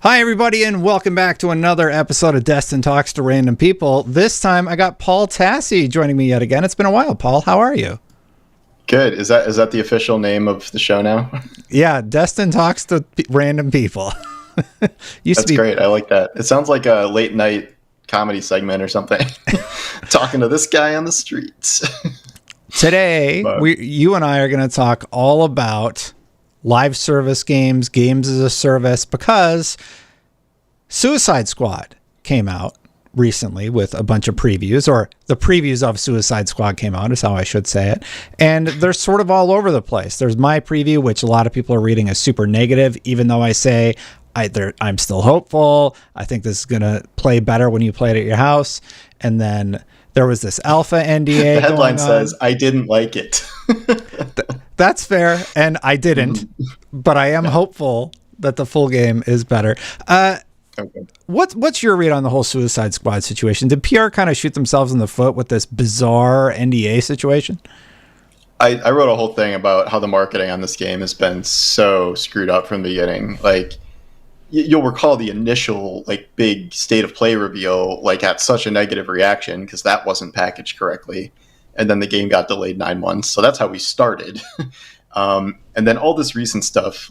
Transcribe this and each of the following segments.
Hi, everybody, and welcome back to another episode of Destin Talks to Random People. This time, I got Paul Tassi joining me yet again. It's been a while, Paul. How are you? Good. Is that the official name of the show now? Yeah, Destin Talks to Random People. That's great. I like that. It sounds like a late night comedy segment or something. Talking to this guy on the streets. Today, you and I are going to talk all about live service games, games as a service, because Suicide Squad came out recently with a bunch of previews, or the previews of Suicide Squad came out is how I should say it. And they're sort of all over the place. There's my preview, which a lot of people are reading as super negative, even though I say I'm still hopeful. I think this is going to play better when you play it at your house. And then there was this alpha NDA. The headline says, I didn't like it. That's fair, and I didn't, but I am hopeful that the full game is better. Okay. What's your read on the whole Suicide Squad situation? Did PR kind of shoot themselves in the foot with this bizarre NDA situation? I wrote a whole thing about how the marketing on this game has been so screwed up from the beginning. Like, you'll recall the initial big state of play reveal had such a negative reaction because that wasn't packaged correctly. And then the game got delayed 9 months. So that's how we started. And then all this recent stuff,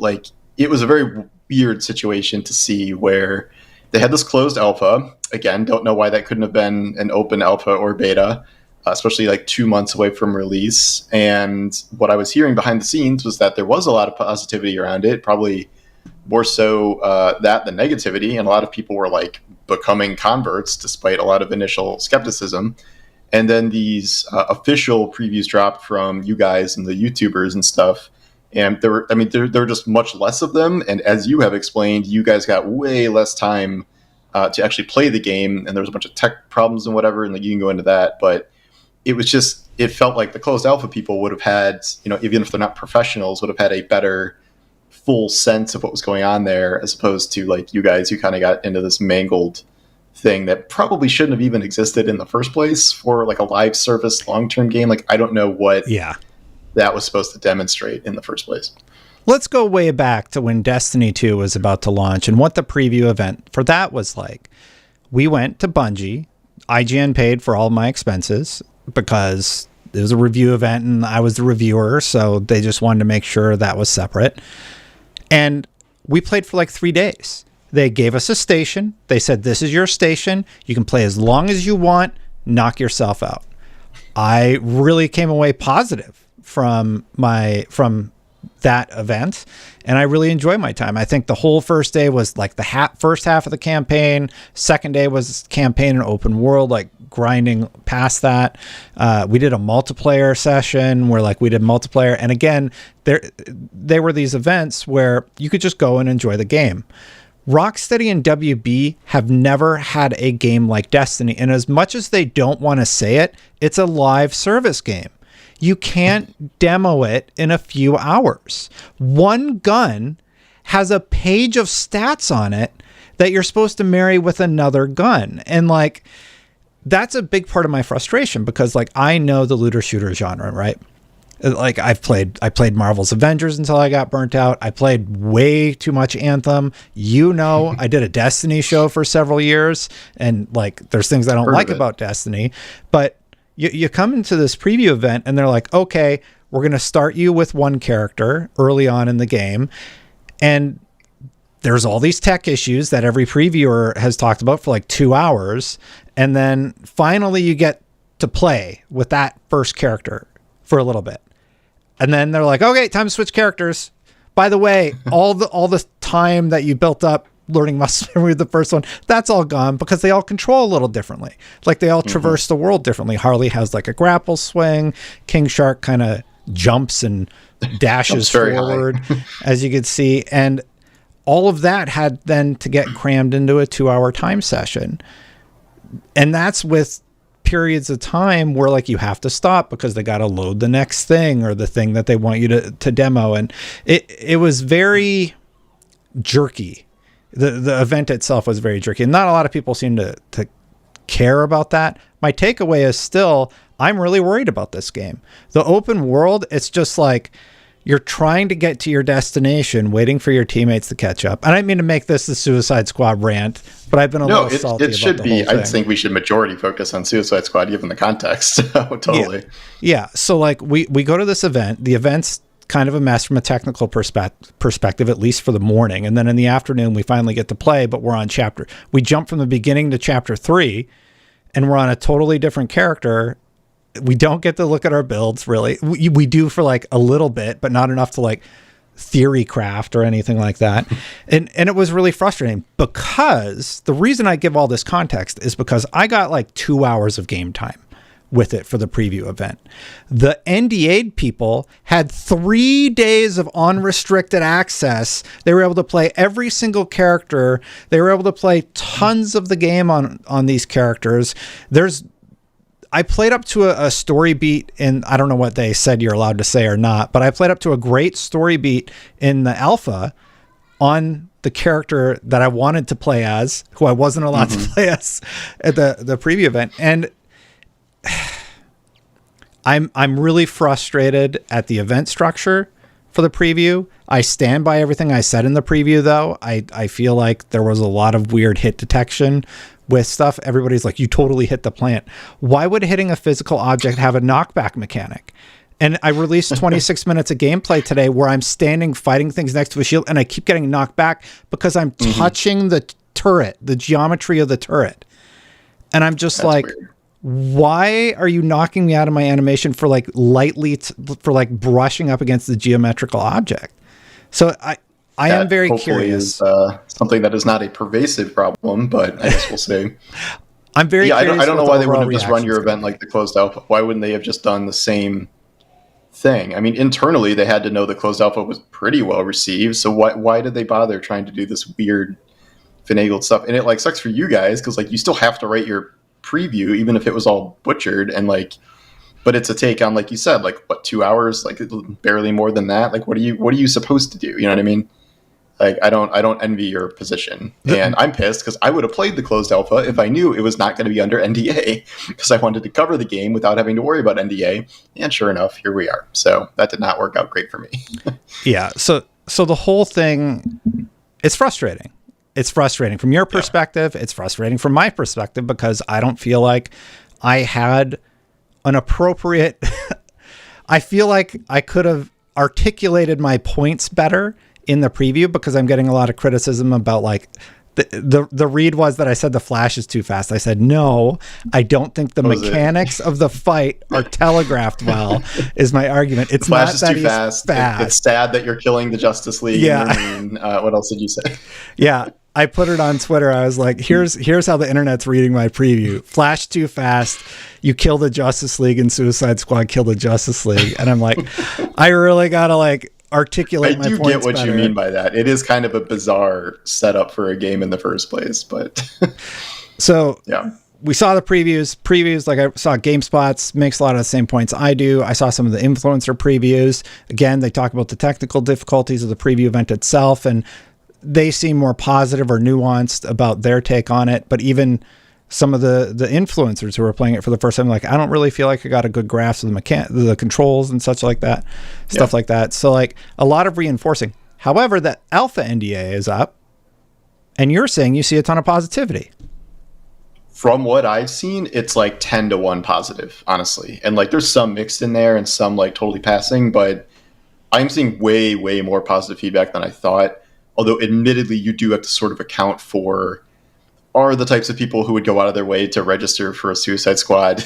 it was a very weird situation to see where they had this closed alpha. Again, don't know why that couldn't have been an open alpha or beta, especially 2 months away from release. And what I was hearing behind the scenes was that there was a lot of positivity around it, probably more so that than negativity. And a lot of people were becoming converts despite a lot of initial skepticism. And then these official previews dropped from you guys and the YouTubers and stuff. And there were just much less of them. And as you have explained, you guys got way less time to actually play the game. And there was a bunch of tech problems and whatever. And you can go into that. But it felt like the closed alpha people would have had, even if they're not professionals, would have had a better full sense of what was going on there, as opposed to you guys who kind of got into this mangled thing that probably shouldn't have even existed in the first place for a live service long-term game. I don't know what that was supposed to demonstrate in the first place. Let's go way back to when Destiny 2 was about to launch and what the preview event for that was like. We went to Bungie. IGN paid for all my expenses because it was a review event and I was the reviewer, so they just wanted to make sure that was separate. And we played for 3 days. They gave us a station. They said, this is your station. You can play as long as you want. Knock yourself out. I really came away positive from that event, and I really enjoyed my time. I think the whole first day was the first half of the campaign. Second day was campaign and open world, grinding past that. We did a multiplayer session where we did multiplayer. And again, there were these events where you could just go and enjoy the game. Rocksteady and WB have never had a game like Destiny, and as much as they don't want to say it, it's a live service game. You can't demo it in a few hours. One gun has a page of stats on it that you're supposed to marry with another gun. And that's a big part of my frustration because I know the looter shooter genre, right? I played Marvel's Avengers until I got burnt out. I played way too much Anthem. I did a Destiny show for several years, and there's things I don't like about Destiny. But you come into this preview event and they're like, okay, we're going to start you with one character early on in the game. And there's all these tech issues that every previewer has talked about for 2 hours. And then finally you get to play with that first character for a little bit. And then they're like, okay, time to switch characters. By the way, all the time that you built up learning muscle memory with the first one, that's all gone because they all control a little differently. They all traverse the world differently. Harley has a grapple swing. King Shark kind of jumps and dashes forward, as you can see. And all of that had then to get crammed into a 2-hour time session. And that's with periods of time where you have to stop because they got to load the next thing or the thing that they want you to demo. And it was very jerky. The event itself was very jerky, and not a lot of people seem to care about that. My takeaway is still, I'm really worried about this game. The open world, it's just You're trying to get to your destination, waiting for your teammates to catch up. And I didn't mean to make this the Suicide Squad rant, but I've been a little salty about the whole thing. I think we should majority focus on Suicide Squad given the context. Totally. Yeah. So like we go to this event. The event's kind of a mess from a technical perspective, at least for the morning. And then in the afternoon, we finally get to play, but we jump from the beginning to chapter 3, and we're on a totally different character. We don't get to look at our builds, really. We do for like a little bit, but not enough to like theory craft or anything like that. And it was really frustrating, because the reason I give all this context is because I got like 2 hours of game time with it for the preview event. The NDA'd people had 3 days of unrestricted access. They were able to play every single character. They were able to play tons of the game on these characters. I played up to a story beat, and I don't know what they said you're allowed to say or not, but I played up to a great story beat in the alpha on the character that I wanted to play as, who I wasn't allowed to play as at the preview event. And I'm really frustrated at the event structure for the preview. I stand by everything I said in the preview, though. I feel like there was a lot of weird hit detection with stuff. Everybody's like, you totally hit the plant. Why would hitting a physical object have a knockback mechanic? And I released 26 minutes of gameplay today where I'm standing fighting things next to a shield, and I keep getting knocked back because I'm touching the turret, the geometry of the turret. And I'm just weird. Why are you knocking me out of my animation for like for like brushing up against the geometrical object? So I am very curious. Is, something that is not a pervasive problem, but I guess we'll see. I'm very curious. I don't know why they wouldn't have just run your event like the closed alpha. Why wouldn't they have just done the same thing? I mean, internally they had to know the closed alpha was pretty well received. So why did they bother trying to do this weird finagled stuff? And it like sucks for you guys because like you still have to write your preview even if it was all butchered, and like, but it's a take on, like you said, like what, 2 hours, like barely more than that. Like what are you supposed to do? You know what I mean? Like I don't envy your position, and I'm pissed because I would have played the closed alpha if I knew it was not going to be under NDA, because I wanted to cover the game without having to worry about NDA. And sure enough, here we are. So that did not work out great for me. Yeah. So the whole thing, it's frustrating. It's frustrating from your perspective. Yeah. It's frustrating from my perspective because I don't feel like I had an appropriate. I feel like I could have articulated my points better in the preview, because I'm getting a lot of criticism about like the read was that I said the flash is too fast. I said, no, I don't think the mechanics of the fight are telegraphed well, is my argument. It's flash not is that too fast. It's sad that you're killing the Justice League. Yeah. What else did you say? Yeah. I put it on Twitter. I was like, here's how the internet's reading my preview. Flash too fast. You kill the Justice League, and Suicide Squad kill the Justice League. And I'm like, I really got to like articulate my points better. I do get what you mean by that. It is kind of a bizarre setup for a game in the first place, but so yeah, we saw the previews. Like I saw GameSpot's makes a lot of the same points I do. I saw some of the influencer previews. Again, they talk about the technical difficulties of the preview event itself, and they seem more positive or nuanced about their take on it. But even some of the influencers who were playing it for the first time, like, I don't really feel like I got a good grasp of the controls and such like that, stuff like that. So like a lot of reinforcing. However, the alpha NDA is up, and you're saying you see a ton of positivity. From what I've seen, it's like 10-1 positive, honestly. And like there's some mixed in there and some like totally passing, but I'm seeing way, way more positive feedback than I thought. Although admittedly, you do have to sort of account for, are the types of people who would go out of their way to register for a Suicide Squad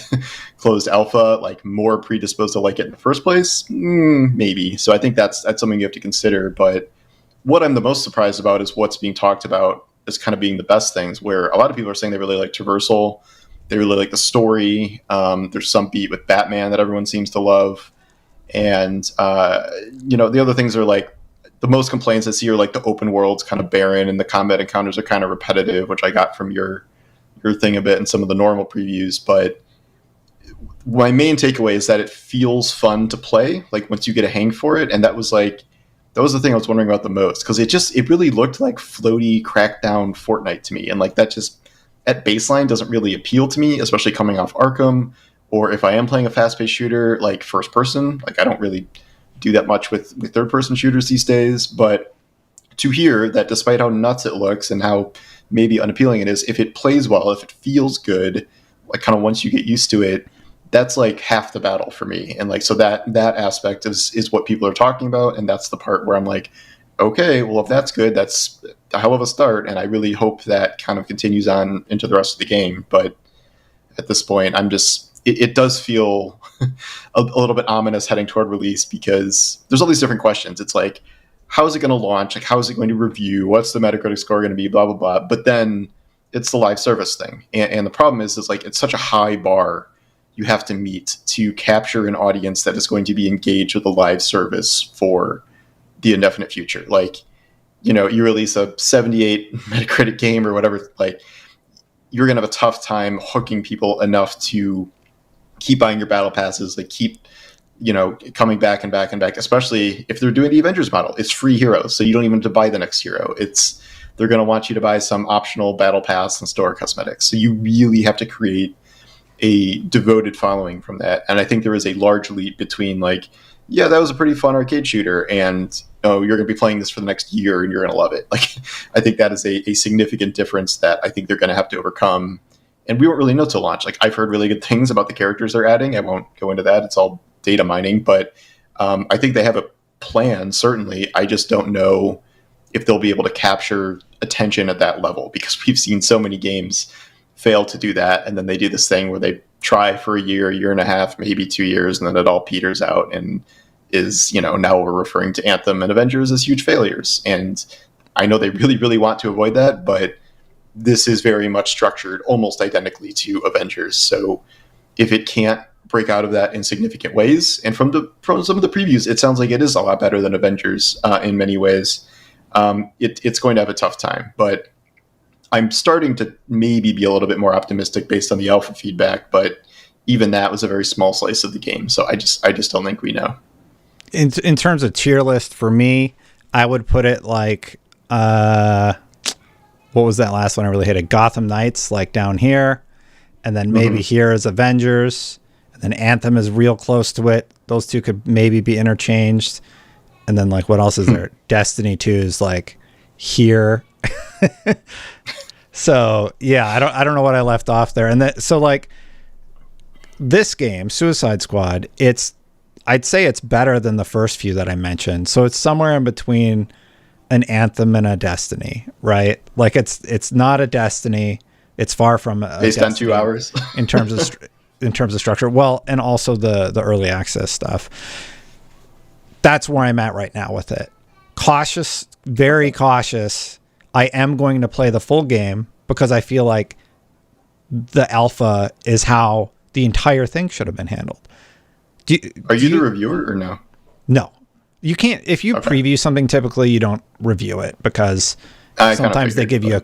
closed alpha like more predisposed to like it in the first place? Maybe. So I think that's something you have to consider. But what I'm the most surprised about is what's being talked about as kind of being the best things, where a lot of people are saying they really like traversal, they really like the story. There's some beat with Batman that everyone seems to love. And, the other things are like, the most complaints I see are like the open world's kind of barren and the combat encounters are kind of repetitive, which I got from your thing a bit in some of the normal previews. But my main takeaway is that it feels fun to play, like once you get a hang for it. And that was the thing I was wondering about the most, because it really looked like floaty Crackdown Fortnite to me. And like that just at baseline doesn't really appeal to me, especially coming off Arkham, or if I am playing a fast-paced shooter like first person, like I don't really do that much with third-person shooters these days, but to hear that despite how nuts it looks and how maybe unappealing it is, if it plays well, if it feels good, like kind of once you get used to it, that's like half the battle for me. And like, so that aspect is what people are talking about. And that's the part where I'm like, okay, well, if that's good, that's a hell of a start. And I really hope that kind of continues on into the rest of the game. But at this point, I'm just, it does feel a little bit ominous heading toward release, because there's all these different questions. It's like, how is it going to launch? Like, how is it going to review? What's the Metacritic score going to be? Blah, blah, blah. But then it's the live service thing. And the problem is like, it's such a high bar you have to meet to capture an audience that is going to be engaged with a live service for the indefinite future. Like, you know, you release a 78 Metacritic game or whatever, like, you're going to have a tough time hooking people enough to keep buying your battle passes, like keep, you know, coming back and back and back, especially if they're doing the Avengers model. It's free heroes, so you don't even have to buy the next hero. They're going to want you to buy some optional battle pass and store cosmetics. So you really have to create a devoted following from that. And I think there is a large leap between like, yeah, that was a pretty fun arcade shooter, and oh, you're going to be playing this for the next year and you're going to love it. Like, I think that is a significant difference that I think they're going to have to overcome. And we won't really know till launch. Like, I've heard really good things about the characters they're adding. I won't go into that. It's all data mining, but I think they have a plan, certainly. I just don't know if they'll be able to capture attention at that level, because we've seen so many games fail to do that, and then they do this thing where they try for a year and a half, maybe 2 years, and then it all peters out and is, you know, now we're referring to Anthem and Avengers as huge failures. And I know they really, really want to avoid that, but this is very much structured almost identically to Avengers. So if it can't break out of that in significant ways, and from some of the previews, it sounds like it is a lot better than Avengers in many ways, it's going to have a tough time. But I'm starting to maybe be a little bit more optimistic based on the alpha feedback, but even that was a very small slice of the game. So I just don't think we know. In terms of tier list, for me, I would put it like, what was that last one I really hated? Gotham Knights, like down here. And then maybe here is Avengers. And then Anthem is real close to it. Those two could maybe be interchanged. And then like, what else is there? Destiny 2 is like here. So yeah, I don't know what I left off there. And so like this game, Suicide Squad, I'd say it's better than the first few that I mentioned. So it's somewhere in between an Anthem and a Destiny, right? Like it's not a Destiny. It's far from a based Destiny on 2 hours in terms of structure. Well, and also the early access stuff. That's where I'm at right now with it. Cautious, very cautious. I am going to play the full game because I feel like the alpha is how the entire thing should have been handled. Are you the reviewer or no? No. You can't. If you preview something, typically you don't review it because sometimes they give you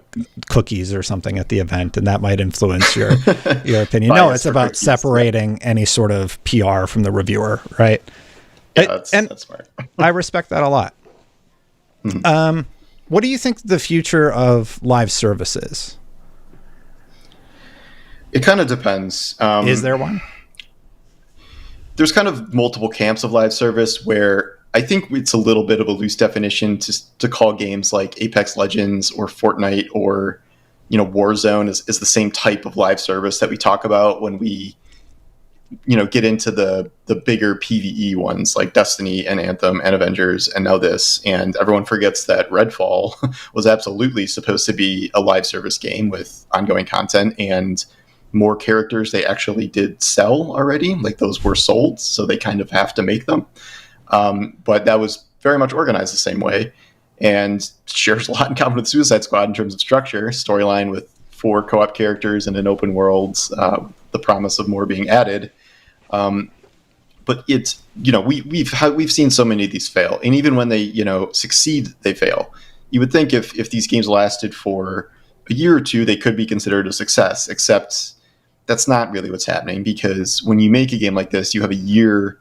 cookies or something at the event, and that might influence your opinion. No, it's about separating any sort of PR from the reviewer, right? Yeah, that's smart. I respect that a lot. Mm-hmm. What do you think the future of live service is? It kind of depends. Is there one? There's kind of multiple camps of live service where I think it's a little bit of a loose definition to call games like Apex Legends or Fortnite or, you know, Warzone is the same type of live service that we talk about when we, you know, get into the bigger PvE ones like Destiny and Anthem and Avengers and now this. And everyone forgets that Redfall was absolutely supposed to be a live service game with ongoing content and more characters they actually did sell already. Like those were sold, so they kind of have to make them. But that was very much organized the same way and shares a lot in common with Suicide Squad in terms of structure, storyline with 4 co-op characters and an open world, the promise of more being added. But it's, you know, we've seen so many of these fail, and even when they, you know, succeed, they fail. You would think if these games lasted for a year or two, they could be considered a success, except that's not really what's happening, because when you make a game like this, you have a year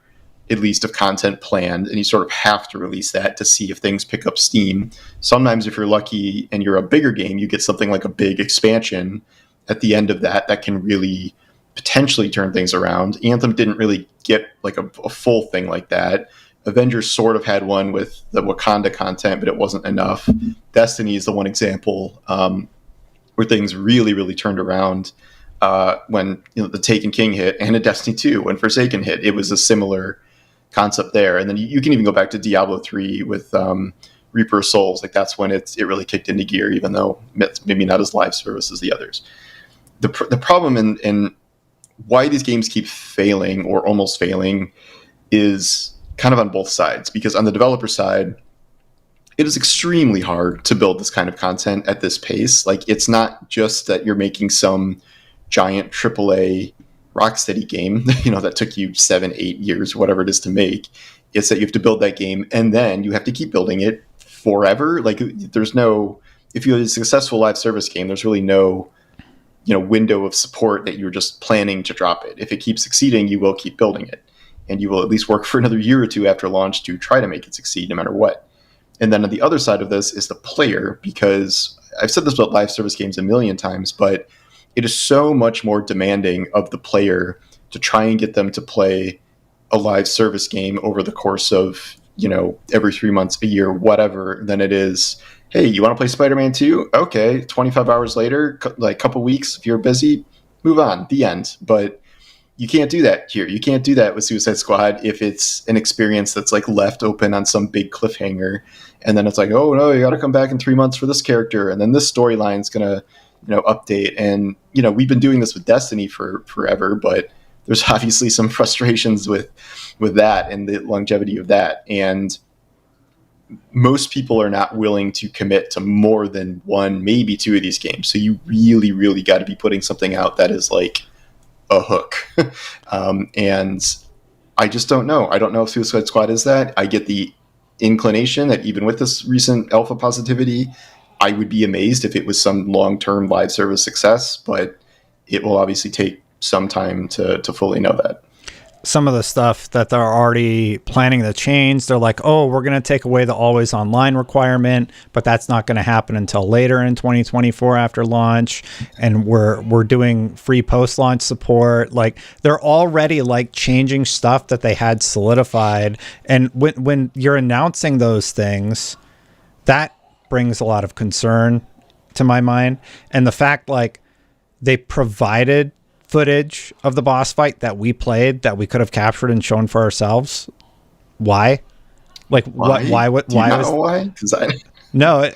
at least of content planned, and you sort of have to release that to see if things pick up steam. Sometimes if you're lucky and you're a bigger game, you get something like a big expansion at the end of that can really potentially turn things around. Anthem didn't really get like a full thing like that. Avengers sort of had one with the Wakanda content, but it wasn't enough. Destiny is the one example where things really, really turned around when the Taken King hit, and in Destiny 2 when Forsaken hit. It was a similar concept there. And then you can even go back to Diablo 3 with Reaper of Souls. Like that's when it really kicked into gear, even though it's maybe not as live service as the others. The problem in why these games keep failing or almost failing is kind of on both sides, because on the developer side, it is extremely hard to build this kind of content at this pace. Like, it's not just that you're making some giant AAA Rocksteady game, that took you 7-8 years, whatever it is to make. It's that you have to build that game and then you have to keep building it forever. Like, there's no, if you have a successful live service game, there's really no, window of support that you're just planning to drop it. If it keeps succeeding, you will keep building it. And you will at least work for another year or two after launch to try to make it succeed no matter what. And then on the other side of this is the player, because I've said this about live service games a million times, but it is so much more demanding of the player to try and get them to play a live service game over the course of, every 3 months, a year, whatever, than it is, hey, you want to play Spider-Man 2? Okay, 25 hours later, like a couple weeks, if you're busy, move on, the end. But you can't do that here. You can't do that with Suicide Squad if it's an experience that's like left open on some big cliffhanger. And then it's like, oh no, you got to come back in 3 months for this character. And then this storyline's going to, update. And, we've been doing this with Destiny for forever, but there's obviously some frustrations with that and the longevity of that. And most people are not willing to commit to more than one, maybe two of these games. So you really, really got to be putting something out that is like a hook. And I just don't know. I don't know if Suicide Squad is that. I get the inclination that even with this recent alpha positivity, I would be amazed if it was some long-term live service success, but it will obviously take some time to fully know that. Some of the stuff that they're already planning to change, they're like, oh, we're going to take away the always online requirement, but that's not going to happen until later in 2024 after launch. And we're doing free post-launch support. Like, they're already like changing stuff that they had solidified. And when you're announcing those things, that brings a lot of concern to my mind. And the fact, like, they provided footage of the boss fight that we played that we could have captured and shown for ourselves. Why? Like, why? No,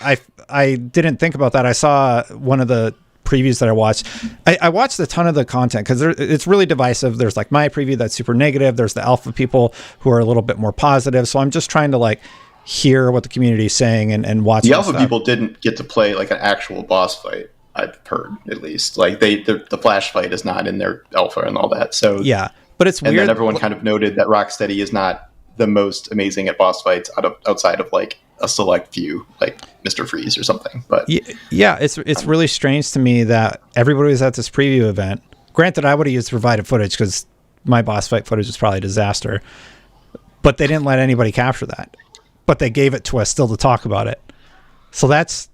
I didn't think about that. I saw one of the previews that I watched. I watched a ton of the content because it's really divisive. There's like my preview that's super negative. There's the alpha people who are a little bit more positive. So I'm just trying to like hear what the community is saying and watch. The alpha people didn't get to play like an actual boss fight. I've heard, at least, like the flash fight is not in their alpha and all that. So yeah, but it's weird. And then everyone kind of noted that Rocksteady is not the most amazing at boss fights outside of like a select few, like Mr. Freeze or something. But yeah, it's really strange to me that everybody was at this preview event. Granted, I would have used provided footage because my boss fight footage was probably a disaster, but they didn't let anybody capture that. But they gave it to us still to talk about it. So that's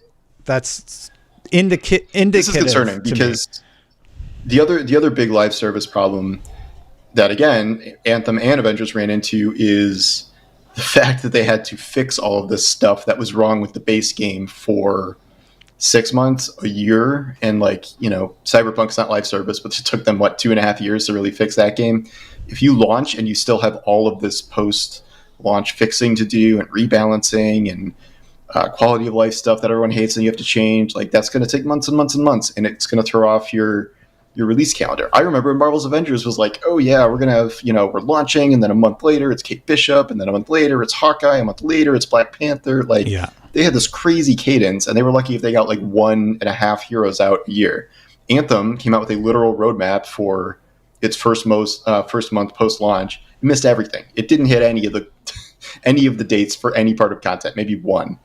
indicative. This is concerning because the other big live service problem that, again, Anthem and Avengers ran into is the fact that they had to fix all of this stuff that was wrong with the base game for 6 months, a year. And like, Cyberpunk's not live service, but it took them 2.5 years to really fix that game. If you launch and you still have all of this post-launch fixing to do and rebalancing and quality of life stuff that everyone hates and you have to change, like, that's going to take months and months and months, and it's going to throw off your release calendar. I remember Marvel's Avengers was like, oh yeah, we're going to have, we're launching, and then a month later it's Kate Bishop, and then a month later it's Hawkeye, a month later it's Black Panther. Like, yeah. They had this crazy cadence, and they were lucky if they got like 1.5 heroes out a year. Anthem came out with a literal roadmap for its first month post-launch. It missed everything. It didn't hit any of the dates for any part of content, maybe one.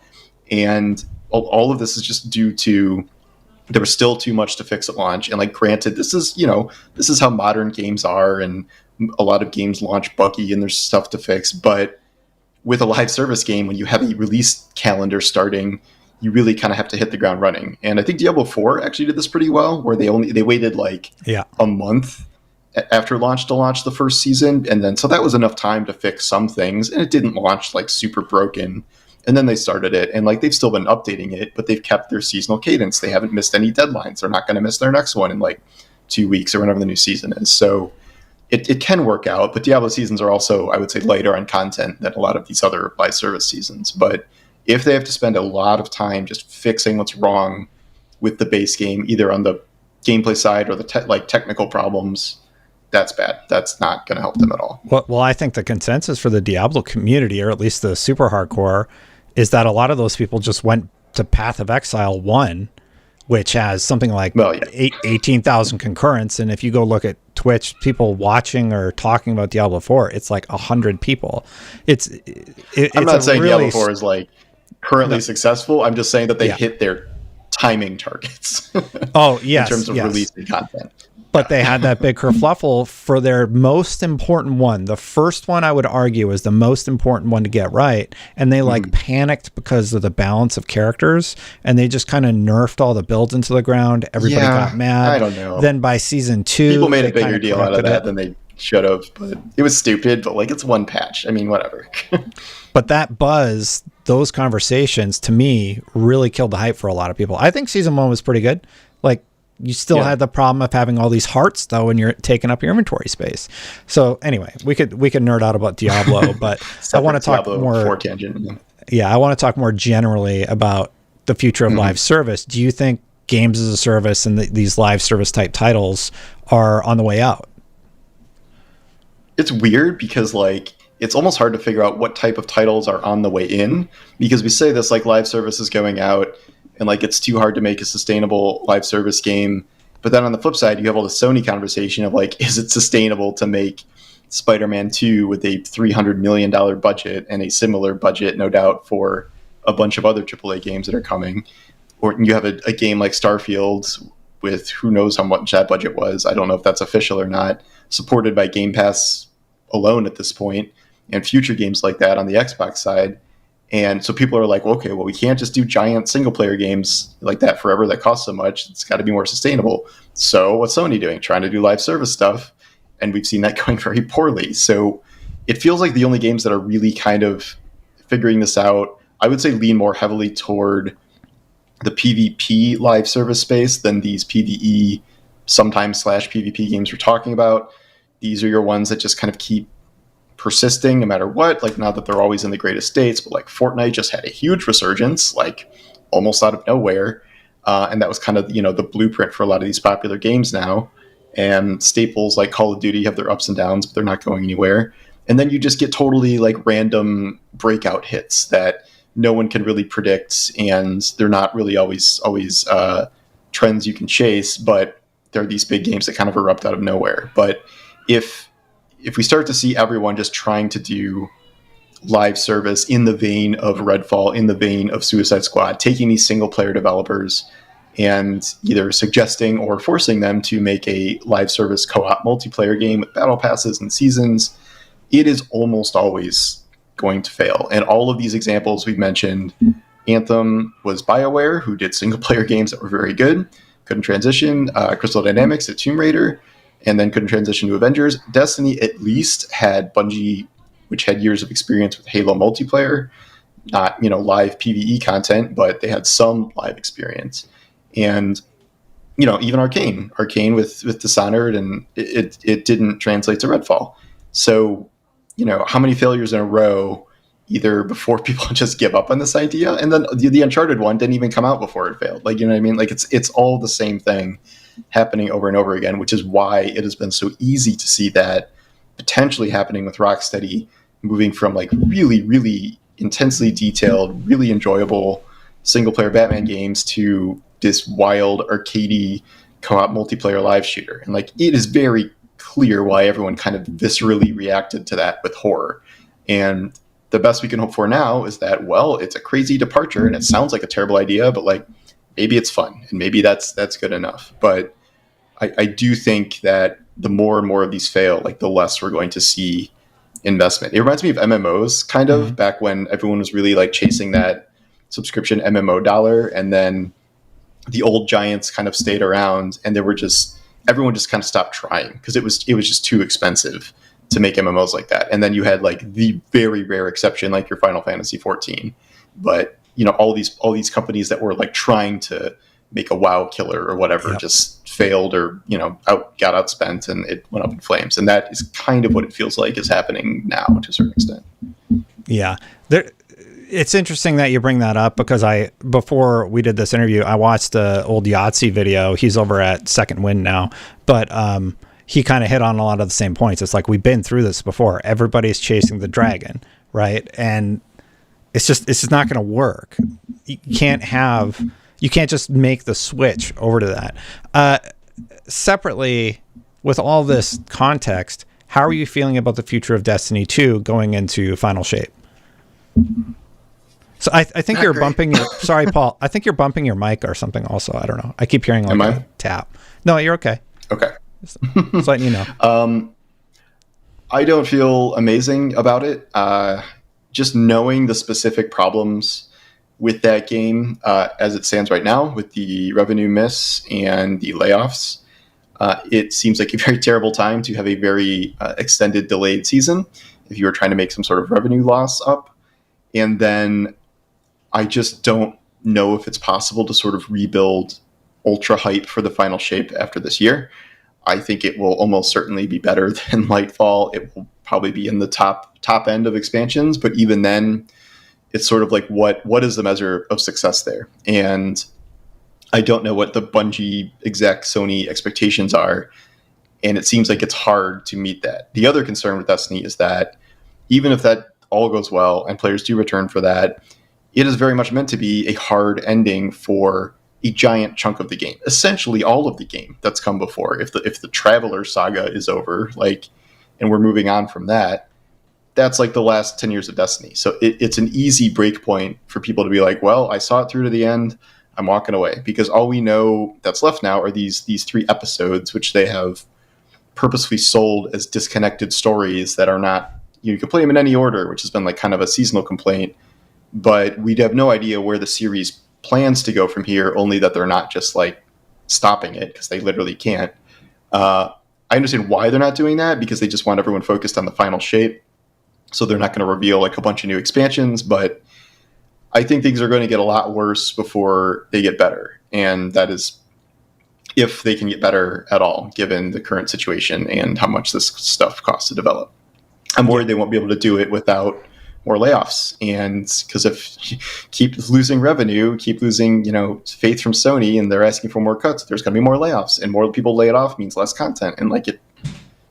And all of this is just due to there was still too much to fix at launch. And like, granted, this is how modern games are, and a lot of games launch buggy and there's stuff to fix. But with a live service game, when you have a release calendar starting, you really kind of have to hit the ground running. And I think Diablo 4 actually did this pretty well, where they waited like a month after launch to launch the first season, and then so that was enough time to fix some things, and it didn't launch like super broken. And then they started it, and like they've still been updating it, but they've kept their seasonal cadence. They haven't missed any deadlines. They're not going to miss their next one in like 2 weeks or whenever the new season is. So it can work out, but Diablo seasons are also, I would say, lighter on content than a lot of these other live service seasons. But if they have to spend a lot of time just fixing what's wrong with the base game, either on the gameplay side or the technical problems, that's bad. That's not going to help them at all. Well, I think the consensus for the Diablo community, or at least the super hardcore, is that a lot of those people just went to Path of Exile 1, which has something like 18,000 concurrents. And if you go look at Twitch, people watching or talking about Diablo 4, it's like 100 people. I'm not saying really Diablo 4 is like currently successful. I'm just saying that they hit their timing targets. Oh, yes. In terms of releasing content. But they had that big kerfluffle for their most important one. The first one, I would argue, is the most important one to get right. And they panicked because of the balance of characters. And they just kind of nerfed all the builds into the ground. Everybody got mad. I don't know. Then by season 2, people made a bigger deal out of that than they should have. But it was stupid. But like, it's one patch. I mean, whatever. But that buzz, those conversations, to me, really killed the hype for a lot of people. I think season 1 was pretty good. Like, you still had the problem of having all these hearts, though, and you're taking up your inventory space. So anyway, we could nerd out about Diablo, but I want to talk more. I want to talk more generally about the future of live service. Do you think games as a service and these live service type titles are on the way out? It's weird because like it's almost hard to figure out what type of titles are on the way in, because we say this like live service is going out. And like it's too hard to make a sustainable live service game. But then on the flip side, you have all the Sony conversation of like, is it sustainable to make Spider-Man 2 with a $300 million budget and a similar budget, no doubt, for a bunch of other AAA games that are coming? Or you have a game like Starfield with who knows how much that budget was. I don't know if that's official or not, supported by Game Pass alone at this point, and future games like that on the Xbox side. And so people are like, well, okay, well, we can't just do giant single-player games like that forever that cost so much. It's got to be more sustainable. So what's Sony doing? Trying to do live service stuff. And we've seen that going very poorly. So it feels like the only games that are really kind of figuring this out, I would say lean more heavily toward the PvP live service space than these PvE, sometimes /PvP games we're talking about. These are your ones that just kind of keep persisting no matter what, like not that they're always in the greatest states, but like Fortnite just had a huge resurgence, like almost out of nowhere. And that was kind of, the blueprint for a lot of these popular games now. And staples like Call of Duty have their ups and downs, but they're not going anywhere. And then you just get totally like random breakout hits that no one can really predict. And they're not really always trends you can chase, but they're these big games that kind of erupt out of nowhere. But if we start to see everyone just trying to do live service in the vein of Redfall, in the vein of Suicide Squad, taking these single player developers and either suggesting or forcing them to make a live service co-op multiplayer game with battle passes and seasons, it is almost always going to fail. And all of these examples we've mentioned, Anthem was BioWare, who did single player games that were very good, couldn't transition. Crystal Dynamics at Tomb Raider, and then couldn't transition to Avengers. Destiny at least had Bungie, which had years of experience with Halo multiplayer, not live PvE content, but they had some live experience. And even Arcane with Dishonored, and it didn't translate to Redfall. So how many failures in a row, either before people just give up on this idea, and then the Uncharted one didn't even come out before it failed. Like, you know what I mean? Like it's all the same thing happening over and over again, which is why it has been so easy to see that potentially happening with Rocksteady, moving from like really, really intensely detailed, really enjoyable single player Batman games to this wild arcadey co-op multiplayer live shooter. And like, it is very clear why everyone kind of viscerally reacted to that with horror. And the best we can hope for now is that, well, it's a crazy departure and it sounds like a terrible idea, but like, maybe it's fun and maybe that's good enough. But I do think that the more and more of these fail, like the less we're going to see investment. It reminds me of MMOs kind of back when everyone was really like chasing that subscription MMO dollar, and then the old giants kind of stayed around and they were just everyone just kind of stopped trying because it was just too expensive to make MMOs like that. And then you had like the very rare exception, like your Final Fantasy 14. But all these companies that were like trying to make a WoW killer or whatever just failed or got outspent, and it went up in flames. And that is kind of what it feels like is happening now to a certain extent. Yeah, it's interesting that you bring that up because before we did this interview, I watched the old Yahtzee video. He's over at Second Wind now, but he kind of hit on a lot of the same points. It's like, we've been through this before. Everybody's chasing the dragon, right? And it's just not going to work. You can't just make the switch over to that. Separately, with all this context, how are you feeling about the future of Destiny 2 going into final shape? So I think you're bumping your, sorry, Paul, I think you're bumping your mic or something also. I don't know. I keep hearing like a tap. No, you're okay. Okay. Just letting you know. I don't feel amazing about it. Just knowing the specific problems with that game as it stands right now, with the revenue miss and the layoffs, it seems like a very terrible time to have a very extended, delayed season if you were trying to make some sort of revenue loss up. And then I just don't know if it's possible to sort of rebuild ultra hype for the final shape after this year. I think it will almost certainly be better than Lightfall. It will probably be in the top end of expansions, but even then, it's sort of like what is the measure of success there? And I don't know what the Bungie exec Sony expectations are, and it seems like it's hard to meet that. The other concern with Destiny is that even if that all goes well and players do return for that, it is very much meant to be a hard ending for a giant chunk of the game, essentially all of the game that's come before. If the Traveler saga is over, and we're moving on from that, that's like the last 10 years of Destiny. So it's an easy break point for people to be like, well, I saw it through to the end, I'm walking away, because all we know that's left now are these 3 episodes, which they have purposefully sold as disconnected stories that are not, you can play them in any order, which has been like kind of a seasonal complaint, but we'd have no idea where the series plans to go from here, only that they're not just like stopping it, because they literally can't. I understand why they're not doing that, because they just want everyone focused on the final shape, so they're not going to reveal like a bunch of new expansions, but I think things are going to get a lot worse before they get better, and that is if they can get better at all, given the current situation and how much this stuff costs to develop. I'm worried they won't be able to do it without more layoffs, and because if you keep losing revenue, keep losing faith from Sony, and they're asking for more cuts, there's going to be more layoffs, and more people lay it off means less content, and like it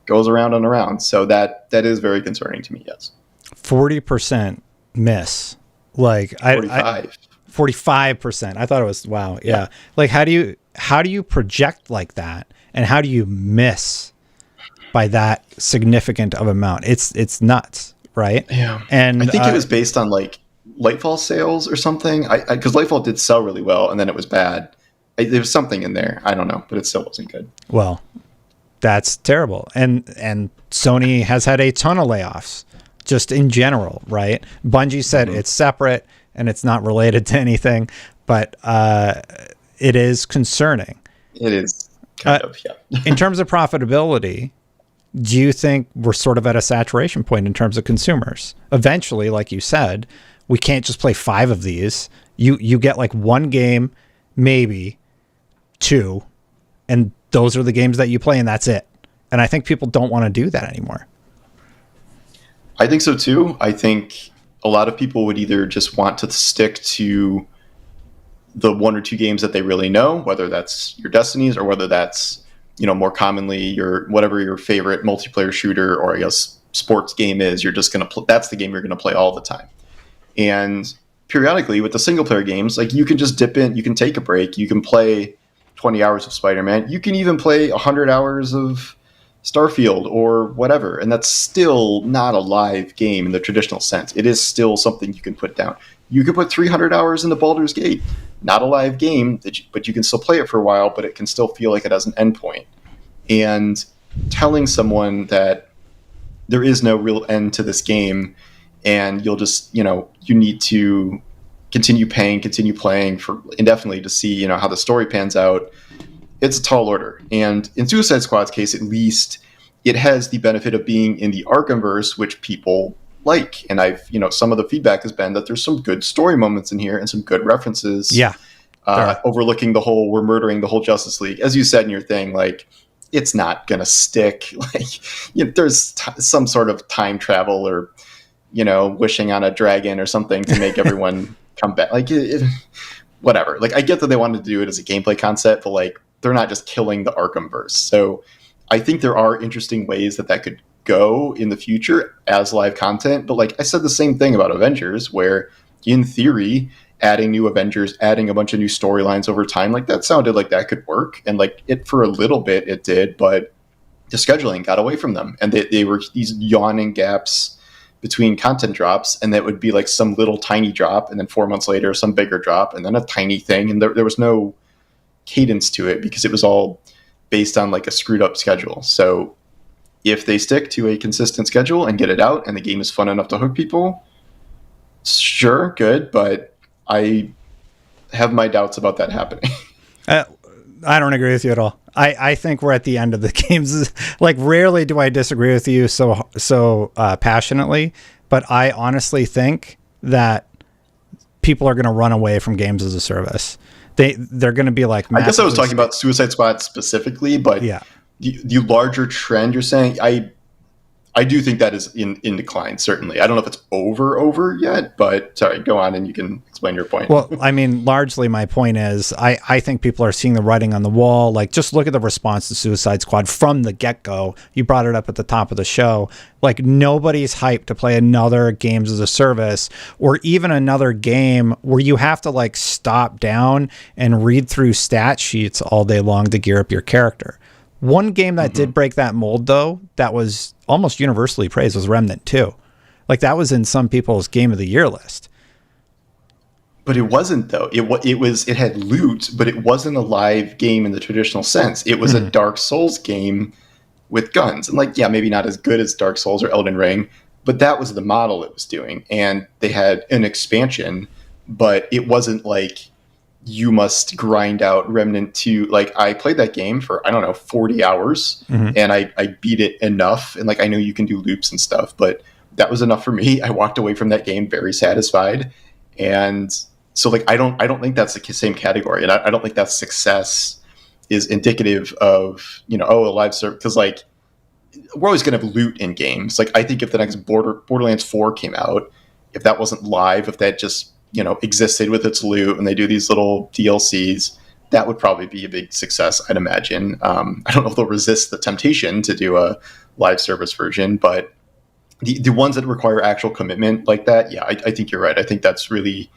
goes around and around. So that is very concerning to me. Yes, 40% miss. Like 45%. I thought it was wow. Yeah. Like how do you project like that, and how do you miss by that significant of amount? It's nuts, right? Yeah. And I think it was based on like Lightfall sales or something. Because Lightfall did sell really well, and then it was bad. There was something in there. I don't know, but it still wasn't good. Well, that's terrible. And Sony has had a ton of layoffs, just in general, right? Bungie said it's separate and it's not related to anything, but it is concerning. It is kind of, yeah. In terms of profitability, do you think we're sort of at a saturation point in terms of consumers? Eventually, like you said, we can't just play 5 of these. You get like 1 game, maybe 2, and those are the games that you play, and that's it. And I think people don't want to do that anymore. I think so too. I think a lot of people would either just want to stick to the 1 or 2 games that they really know, whether that's your Destinies or whether that's, more commonly whatever your favorite multiplayer shooter or I guess sports game is. You're just going to that's the game you're going to play all the time. And periodically with the single player games, like you can just dip in, you can take a break, you can play 20 hours of Spider-Man, you can even play 100 hours of Starfield or whatever, and that's still not a live game in the traditional sense. It is still something you can put down. You could put 300 hours into Baldur's Gate, not a live game, but you can still play it for a while, but it can still feel like it has an endpoint. And telling someone that there is no real end to this game, and you'll just, you need to continue paying, continue playing for indefinitely to see, how the story pans out. it's a tall order. And in Suicide Squad's case, at least, it has the benefit of being in the Arkhamverse, which people like. And I've, some of the feedback has been that there's some good story moments in here and some good references. Yeah. Overlooking the whole, we're murdering the whole Justice League. As you said in your thing, like, it's not going to stick. Like, there's some sort of time travel or, wishing on a dragon or something to make everyone come back. Like, whatever. Like, I get that they wanted to do it as a gameplay concept, but like, they're not just killing the Arkhamverse. So I think there are interesting ways that could go in the future as live content. But like I said, the same thing about Avengers, where in theory, adding new Avengers, adding a bunch of new storylines over time, like that sounded like that could work. And like it for a little bit it did, but the scheduling got away from them. And they were these yawning gaps between content drops, and that would be like some little tiny drop, and then 4 months later some bigger drop, and then a tiny thing. And there was no cadence to it because it was all based on like a screwed up schedule. So if they stick to a consistent schedule and get it out and the game is fun enough to hook people, sure, good, but I have my doubts about that happening. I don't agree with you at all. I think we're at the end of the games. Like, rarely do I disagree with you so passionately, but I honestly think that people are going to run away from games as a service. They're going to be like, I guess I was talking about Suicide Squad specifically, but yeah, the larger trend you're saying, I do think that is in decline, certainly. I don't know if it's over yet, but sorry, go on and you can explain your point. Well, I mean, largely my point is I think people are seeing the writing on the wall. Like, just look at the response to Suicide Squad from the get-go. You brought it up at the top of the show. Like, nobody's hyped to play another games as a service, or even another game where you have to like stop down and read through stat sheets all day long to gear up your character. One game that did break that mold, though, that was almost universally praised, was Remnant 2. Like, that was in some people's Game of the Year list. But it wasn't, though. It had loot, but it wasn't a live game in the traditional sense. It was a Dark Souls game with guns. And like, yeah, maybe not as good as Dark Souls or Elden Ring, but that was the model it was doing. And they had an expansion, but it wasn't like you must grind out Remnant 2. Like, I played that game for, 40 hours, and I beat it enough. And like, I know you can do loops and stuff, but that was enough for me. I walked away from that game very satisfied. And so like, I don't think that's the same category. And I don't think that success is indicative of, a live service. Cause like, we're always going to have loot in games. Like, I think if the next Borderlands 4 came out, if that wasn't live, if that just, existed with its loot and they do these little DLCs, that would probably be a big success, I'd imagine. I don't know if they'll resist the temptation to do a live service version, but the ones that require actual commitment like that, yeah, I think you're right. I think that's really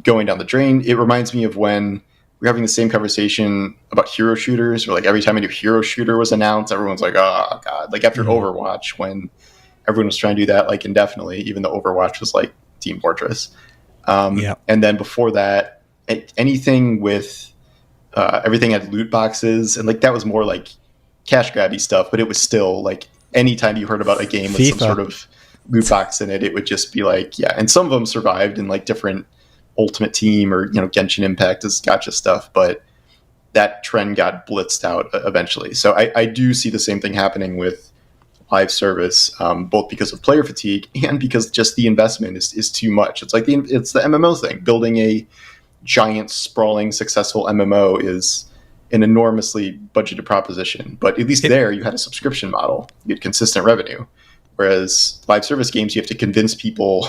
going down the drain. It reminds me of when we're having the same conversation about hero shooters, where like every time a new hero shooter was announced, everyone's like, oh God, like after Overwatch, when everyone was trying to do that like indefinitely, even though Overwatch was like Team Fortress. And then before that, anything with everything had loot boxes, and like that was more like cash grabby stuff, but it was still like anytime you heard about a game with some sort of loot box in it, it would just be like, yeah. And some of them survived in like different Ultimate Team or Genshin Impact as gacha stuff, but that trend got blitzed out eventually. So I do see the same thing happening with live service, both because of player fatigue and because just the investment is too much. It's like it's the MMO thing. Building a giant, sprawling, successful MMO is an enormously budgeted proposition. But at least there, you had a subscription model. You had consistent revenue. Whereas live service games, you have to convince people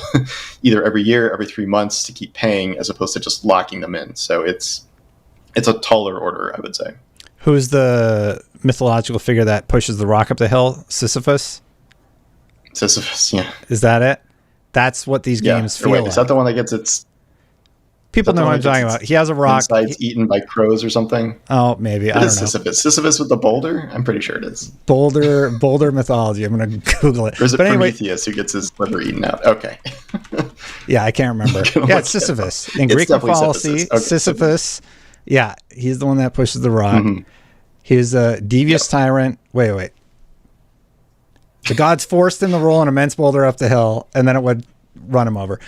either every year, every 3 months to keep paying, as opposed to just locking them in. So it's a taller order, I would say. Who's the mythological figure that pushes the rock up the hill? Sisyphus? Sisyphus, yeah. Is that it? That's what these games feel like. Is that the one that gets its... People know what I'm talking about. He has a rock. Insides eaten by crows or something. Oh, maybe. I don't know. Sisyphus. Sisyphus with the boulder? I'm pretty sure it is. Boulder mythology. I'm going to Google it. Or is it Prometheus who gets his liver eaten out? Okay. Yeah, I can't remember. Yeah, it's Sisyphus. In Greek mythology, Sisyphus. Yeah, he's the one that pushes the rock. He's a devious tyrant. Wait. The gods forced him to roll an immense boulder up the hill, and then it would run them over.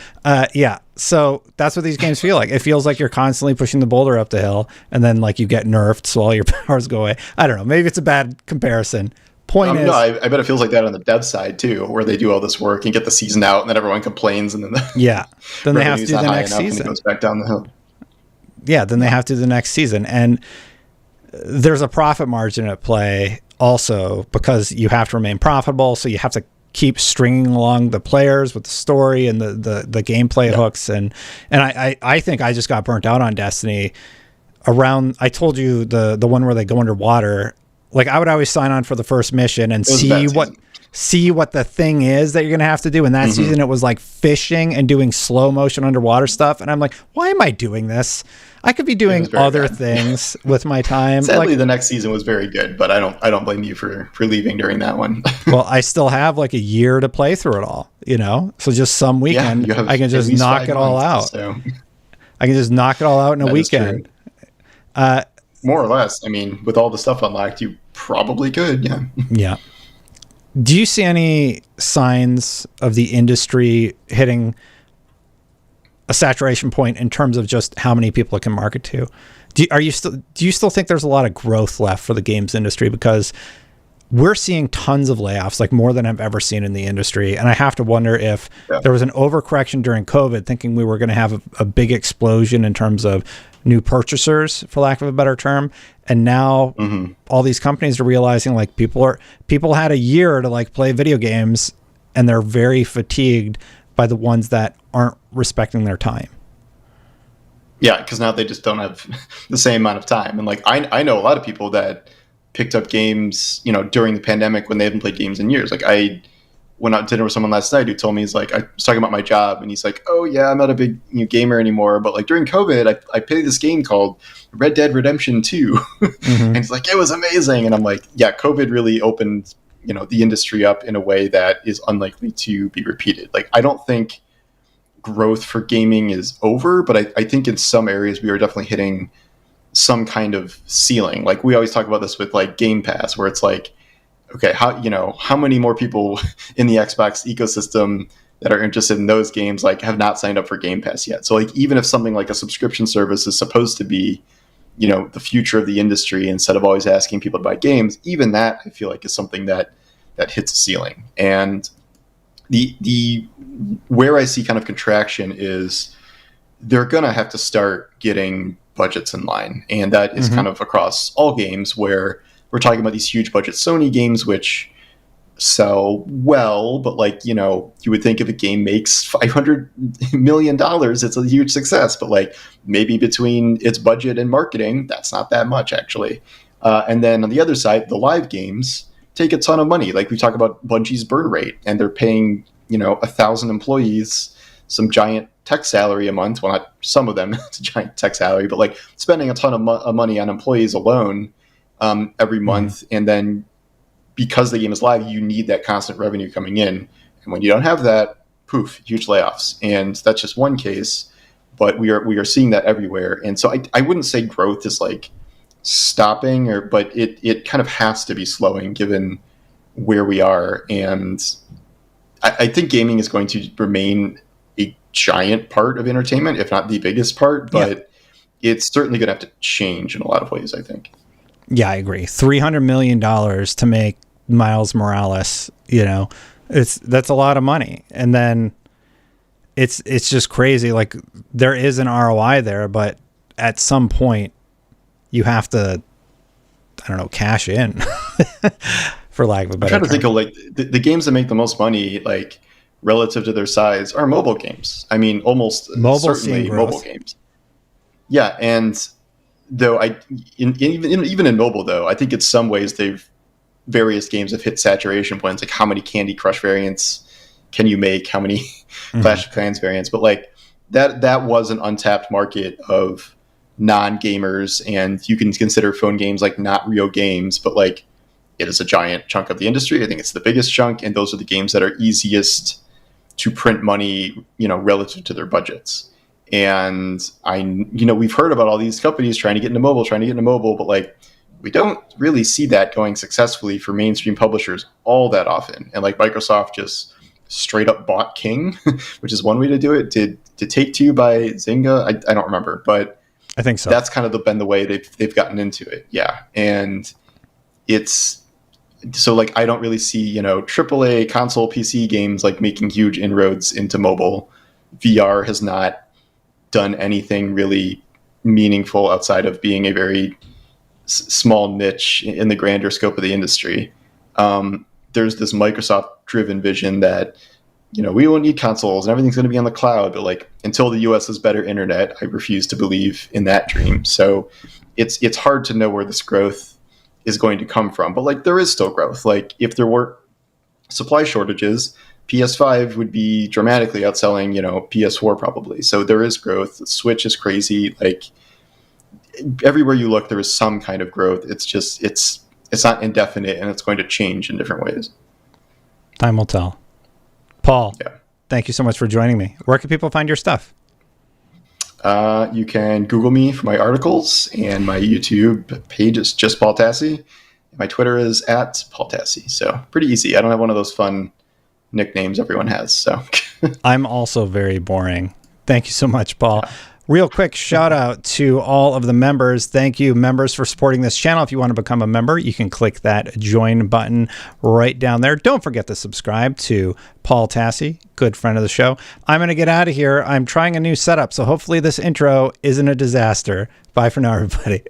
Yeah. So that's what these games feel like. It feels like you're constantly pushing the boulder up the hill, and then like you get nerfed, so all your powers go away. I don't know. Maybe it's a bad comparison. Point is, no, I bet it feels like that on the dev side too, where they do all this work and get the season out, and then everyone complains, and then then they have to do the next season. And it goes back down the hill. Yeah, then they have to do the next season, and there's a profit margin at play also because you have to remain profitable. So you have to keep stringing along the players with the story and the gameplay hooks, and I think I just got burnt out on Destiny. I told you the one where they go underwater. Like I would always sign on for the first mission and see what the thing is that you're going to have to do. And that season it was like fishing and doing slow motion underwater stuff. And I'm like, why am I doing this? I could be doing other things with my time. Sadly, the next season was very good, but I don't blame you for leaving during that one. Well, I still have like a year to play through it all, So just some weekend, I can just knock it all out. So. I can just knock it all out in a weekend. More or less. I mean, with all the stuff unlocked, you probably could. Yeah. Yeah. Do you see any signs of the industry hitting a saturation point in terms of just how many people it can market to? Do you still think there's a lot of growth left for the games industry? Because we're seeing tons of layoffs, like more than I've ever seen in the industry. And I have to wonder if there was an overcorrection during COVID, thinking we were going to have a big explosion in terms of new purchasers, for lack of a better term. And now all these companies are realizing like people had a year to like play video games, and they're very fatigued by the ones that aren't respecting their time. Yeah, because now they just don't have the same amount of time. And like I know a lot of people that picked up games, during the pandemic when they hadn't played games in years. Like I went out to dinner with someone last night who told me, he's like, I was talking about my job, and he's like, oh yeah, I'm not a big gamer anymore, but like during COVID, I played this game called Red Dead Redemption 2. And he's like, it was amazing. And I'm like, yeah, COVID really opened, the industry up in a way that is unlikely to be repeated. Like, I don't think growth for gaming is over, but I think in some areas we are definitely hitting some kind of ceiling. Like we always talk about this with like Game Pass, where it's like, okay, how many more people in the Xbox ecosystem that are interested in those games like have not signed up for Game Pass yet? So like even if something like a subscription service is supposed to be, the future of the industry, instead of always asking people to buy games, even that I feel like is something that hits a ceiling. And the where I see kind of contraction is they're gonna have to start getting budgets in line, and that is kind of across all games, where we're talking about these huge budget Sony games which sell well, but like you would think if a game makes $500 million, it's a huge success, but like maybe between its budget and marketing, that's not that much actually. And then on the other side, the live games take a ton of money. Like we talk about Bungie's burn rate, and they're paying 1,000 employees some giant tech salary a month. Well, not some of them, it's a giant tech salary, but like spending a ton of money on employees alone every month. And then because the game is live, you need that constant revenue coming in. And when you don't have that, poof, huge layoffs. And that's just one case, but we are seeing that everywhere. And so I wouldn't say growth is like stopping, but it kind of has to be slowing given where we are. And I think gaming is going to remain a giant part of entertainment, if not the biggest part, but it's certainly going to have to change in a lot of ways, I think. Yeah, I agree. $300 million to make Miles Morales, that's a lot of money. And then it's just crazy. Like there is an ROI there, but at some point you have to, cash in for lack of a better term. I'm trying to think of like the games that make the most money, like relative to their size, are mobile games. I mean, almost certainly mobile games. Yeah. And though even in mobile though, I think in some ways various games have hit saturation points. Like how many Candy Crush variants can you make? How many Clash of Clans variants? But like that was an untapped market of non-gamers, and you can consider phone games like not real games, but like it is a giant chunk of the industry. I think it's the biggest chunk, and those are the games that are easiest to print money, relative to their budgets. And we've heard about all these companies trying to get into mobile, but like we don't really see that going successfully for mainstream publishers all that often. And like Microsoft just straight up bought King, which is one way to do it. Did Take-Two buy Zynga? I don't remember, but I think so. That's kind of been the way they've gotten into it. Yeah. And it's so like, I don't really see, AAA console PC games like making huge inroads into mobile. VR has not done anything really meaningful outside of being a very small niche in the grander scope of the industry. There's this Microsoft driven vision that, we won't need consoles and everything's going to be on the cloud. But like, until the US has better internet, I refuse to believe in that dream. So it's hard to know where this growth is going to come from. But like, there is still growth. Like, if there were supply shortages, PS5 would be dramatically outselling, PS4 probably. So there is growth. The Switch is crazy. Like, everywhere you look, there is some kind of growth. It's just, it's not indefinite, and it's going to change in different ways. Time will tell. Paul, yeah. Thank you so much for joining me. Where can people find your stuff? You can Google me for my articles, and my YouTube page is just Paul Tassi. My Twitter is @PaulTassi. So pretty easy. I don't have one of those fun nicknames everyone has. So I'm also very boring. Thank you so much, Paul. Yeah. Real quick shout out to all of the members. Thank you, members, for supporting this channel. If you want to become a member, you can click that join button right down there. Don't forget to subscribe to Paul Tassi, good friend of the show. I'm going to get out of here. I'm trying a new setup, so hopefully this intro isn't a disaster. Bye for now, everybody.